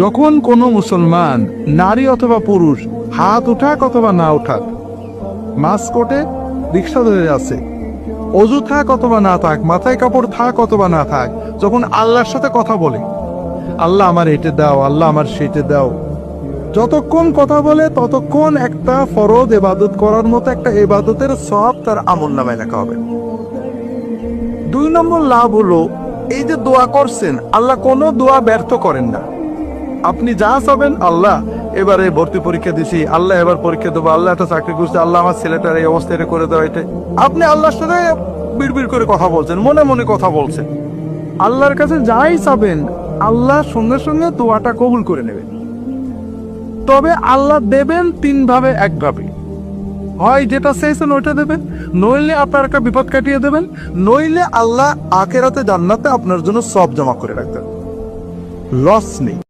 যখন কোনো মুসলমান নারী অথবা পুরুষ হাত উঠাক অথবা না উঠাক, মাস্ক কোটে রিক্সা ধরে আছে, অজু থাক অথবা না থাক, মাথায় কাপড় থাক অথবা না থাক, যখন আল্লাহর সাথে কথা বলে, আল্লাহ আমার এটা দাও, আল্লাহ আমার সেটা দাও, যতক্ষণ কথা বলে ততক্ষণ একটা ফরজ ইবাদত করার মতো একটা ইবাদতের সওয়াব তার আমলনামায় লেখা হবে। 2 নম্বর লাভ হলো, এই যে দোয়া করছেন, আল্লাহ কোনো দোয়া ব্যর্থ করেন না। আপনি যা চাবেন, আল্লাহ এবারে ভর্তি পরীক্ষা দিছি, আল্লাহ এবার পরীক্ষা দেবো, আল্লাহ একটা চাকরি করছে, আল্লাহ আমার ছেলেটার এই অবস্থা এটা করে দেওয়া, এটা আপনি আল্লাহর সাথে বিড়বিড় করে কথা বলছেন, মনে মনে কথা বলছেন। আল্লাহর কাছে যাই চাবেন, আল্লাহ সঙ্গে সঙ্গে দোয়াটা কবুল করে নেবেন। তবে আল্লাহ দেবেন 3 ভাবে, 1 ভাবে। হয় যেটা চাইছেন ওইটা দেবেন, নইলে আপনার একটা বিপদ কাটিয়ে দেবেন, নইলে আল্লাহ আখিরাতে জান্নাতে আপনার জন্য সব জমা করে রাখবেন। লস নেই।